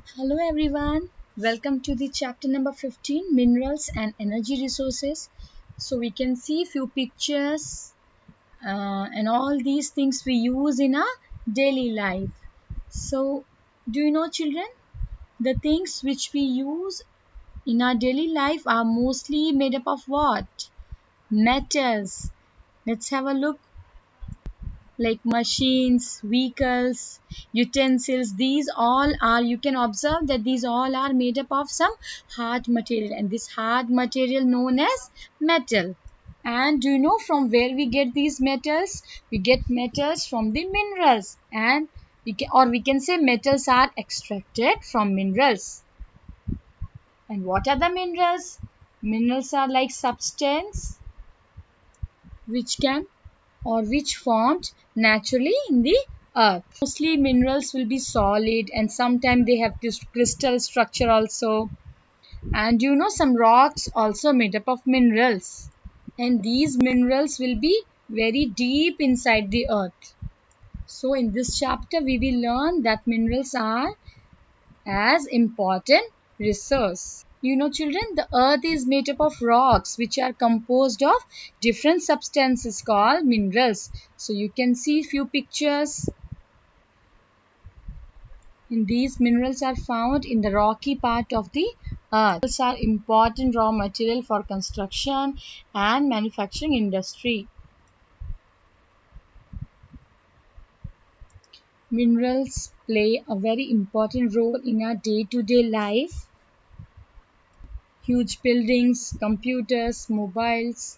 Hello everyone, welcome to the chapter number 15, Minerals and Energy Resources. So we can see few pictures and all these things we use in our daily life. So do you know children, the things which we use in our daily life are mostly made up of what? Metals. Let's have a look like machines, vehicles, utensils. These all are, you can observe that these all are made up of some hard material, and this hard material known as metal. And do you know from where we get these metals? We get metals from the minerals, and we can say metals are extracted from minerals. And what are the minerals? Minerals are like substance which can or which formed naturally in the earth. Mostly minerals will be solid, and sometimes they have this crystal structure also. And you know some rocks also made up of minerals. And these minerals will be very deep inside the earth. So in this chapter we will learn that minerals are as important resource. You know children, the earth is made up of rocks which are composed of different substances called minerals. So you can see few pictures. In these minerals are found in the rocky part of the earth. Minerals are important raw material for construction and manufacturing industry. Minerals play a very important role in our day-to-day life. Huge buildings, computers, mobiles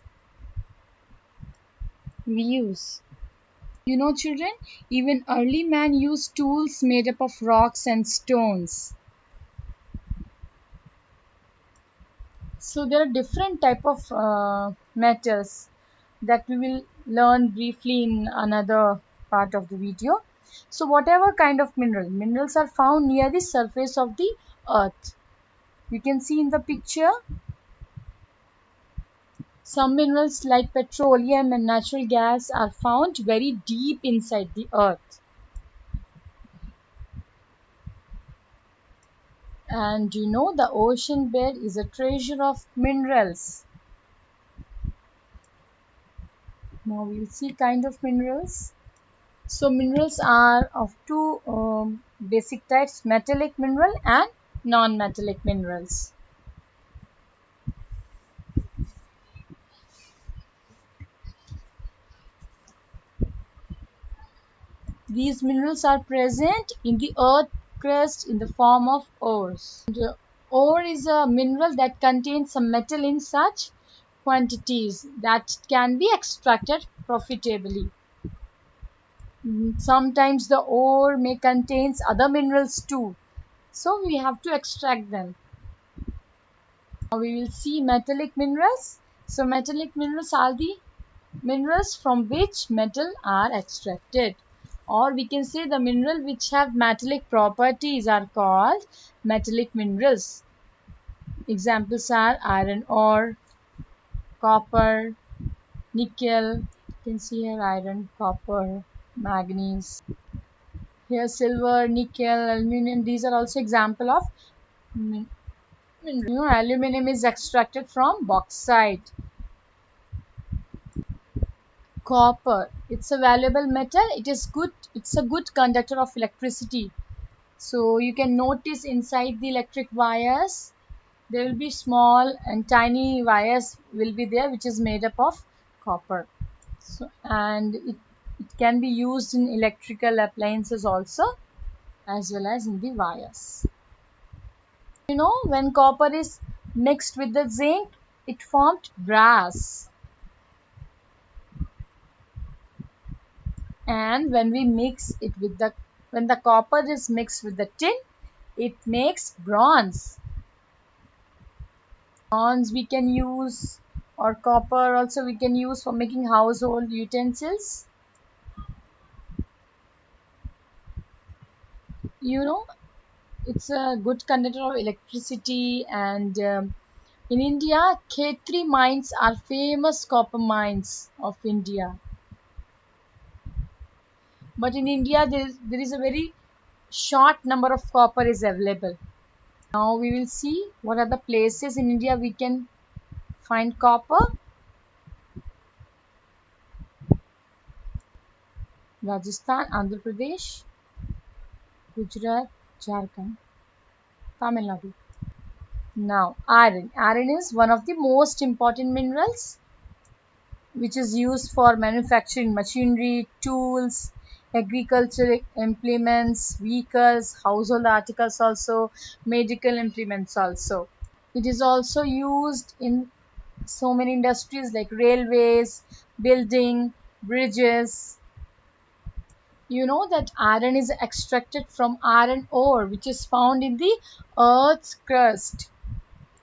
we use. You know children, even early man used tools made up of rocks and stones. So there are different type of metals that we will learn briefly in another part of the video. So whatever kind of minerals are found near the surface of the earth. You can see in the picture some minerals like petroleum and natural gas are found very deep inside the earth. And you know the ocean bed is a treasure of minerals. Now we'll see kind of minerals. So minerals are of two basic types, metallic mineral and non-metallic minerals. These minerals are present in the earth crust in the form of ores. Ore is a mineral that contains some metal in such quantities that can be extracted profitably. Sometimes the ore may contain other minerals too, so we have to extract them. Now we will see metallic minerals. So metallic minerals are the minerals from which metal are extracted, or we can say the mineral which have metallic properties are called metallic minerals. Examples are iron ore, copper, nickel. You can see here iron, copper, manganese. Here silver, nickel, aluminum. These are also example of mineral. You know, aluminum is extracted from bauxite. Copper, it's a valuable metal. It's a good conductor of electricity. So you can notice inside the electric wires there will be small and tiny wires will be there which is made up of copper. So and it can be used in electrical appliances also, as well as in the wires. You know, when copper is mixed with the zinc, it formed brass. And when we mix it with when the copper is mixed with the tin, it makes bronze. Bronze we can use, or copper also we can use for making household utensils. You know, it's a good conductor of electricity. And in India, Khetri mines are famous copper mines of India. But in India there is a very short number of copper is available. Now we will see what are the places in India we can find copper. Rajasthan, Andhra Pradesh, Gujarat, Jharkhand, Tamil Nadu. Now iron. Iron is one of the most important minerals which is used for manufacturing machinery, tools, agricultural implements, vehicles, household articles also, medical implements also. It is also used in so many industries like railways, building, bridges. You know that iron is extracted from iron ore which is found in the earth's crust.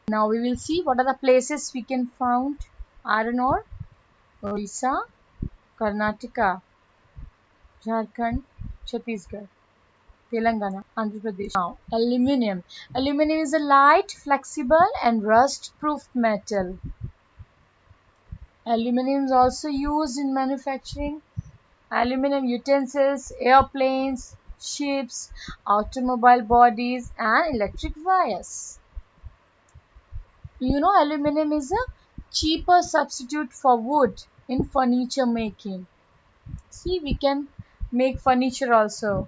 Now we will see what are the places we can find iron ore. Odisha, Karnataka, Jharkhand, Chhattisgarh, Telangana, Andhra Pradesh. Now, aluminum. Aluminum is a light, flexible and rust-proof metal. Aluminum is also used in manufacturing aluminum utensils, airplanes, ships, automobile bodies and electric wires. You know, aluminum is a cheaper substitute for wood in furniture making. See, we can make furniture also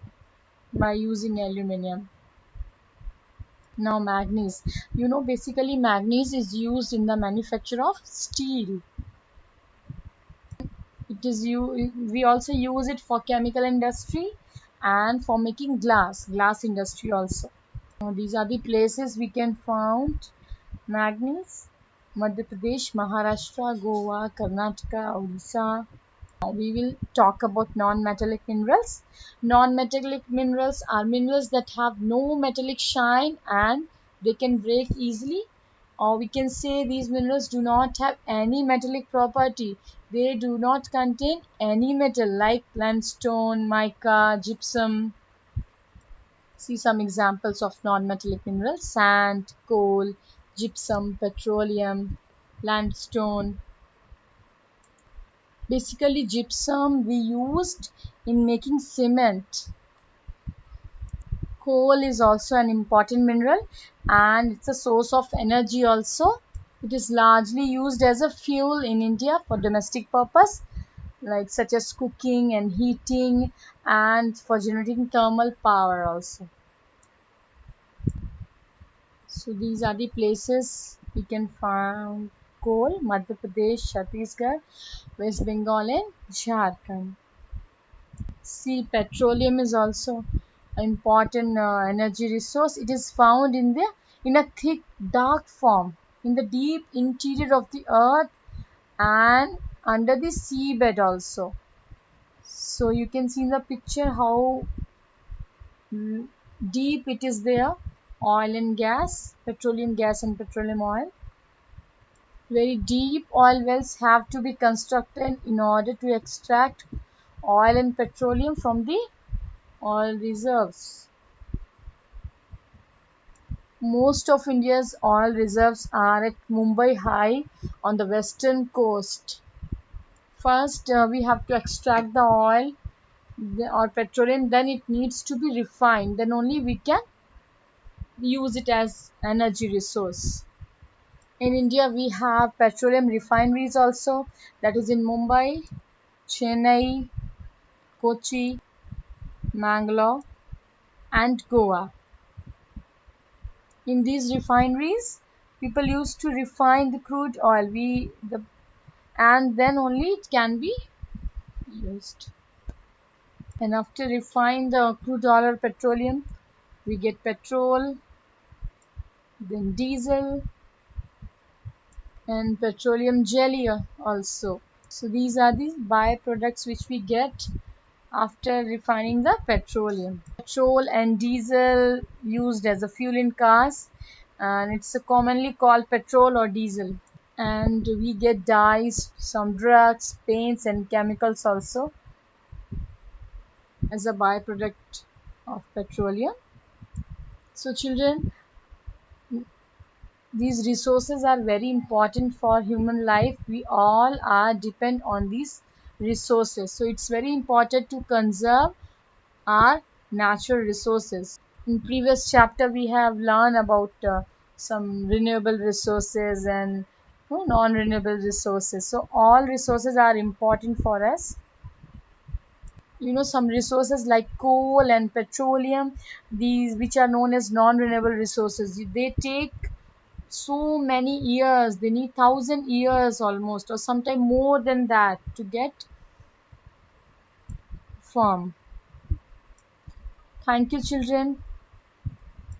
by using aluminum. Now manganese. You know, basically manganese is used in the manufacture of steel. We also use it for chemical industry and for making glass industry also. Now, these are the places we can find manganese. Madhya Pradesh, Maharashtra, Goa, Karnataka, Odisha. Now we will talk about non-metallic minerals. Non-metallic minerals are minerals that have no metallic shine and they can break easily. Or we can say these minerals do not have any metallic property. They do not contain any metal like limestone, mica, gypsum. See some examples of non-metallic minerals: sand, coal, gypsum, petroleum, limestone. Basically, gypsum we used in making cement. Coal is also an important mineral and it's a source of energy also. It is largely used as a fuel in India for domestic purpose, like such as cooking and heating and for generating thermal power also. So these are the places we can find coal: Madhya Pradesh, Chhattisgarh, West Bengal and Jharkhand. See, petroleum is also an important energy resource. It is found in a thick, dark form in the deep interior of the earth and under the seabed also. So you can see in the picture how deep it is there. Oil and gas, petroleum gas and petroleum oil. Very deep oil wells have to be constructed in order to extract oil and petroleum from the oil reserves. Most of India's oil reserves are at Mumbai High on the western coast. First, we have to extract the oil or petroleum, then it needs to be refined. Then only we can use it as energy resource. In India, we have petroleum refineries also, that is in Mumbai, Chennai, Kochi, Mangalore, and Goa. In these refineries, people used to refine the crude oil. And then only it can be used. And after refine the crude oil or petroleum, we get petrol, then diesel, and petroleum jelly also. So these are the byproducts which we get after refining the petroleum. Petrol and diesel used as a fuel in cars, and it's commonly called petrol or diesel. And we get dyes, some drugs, paints and chemicals also as a byproduct of petroleum. So children, these resources are very important for human life. We all are depend on these resources. So it's very important to conserve our natural resources. In previous chapter we have learned about some renewable resources and non-renewable resources. So all resources are important for us. Some resources like coal and petroleum, these which are known as non-renewable resources, they take so many years, they need 1,000 years almost, or sometimes more than that, to get firm. Thank you, children.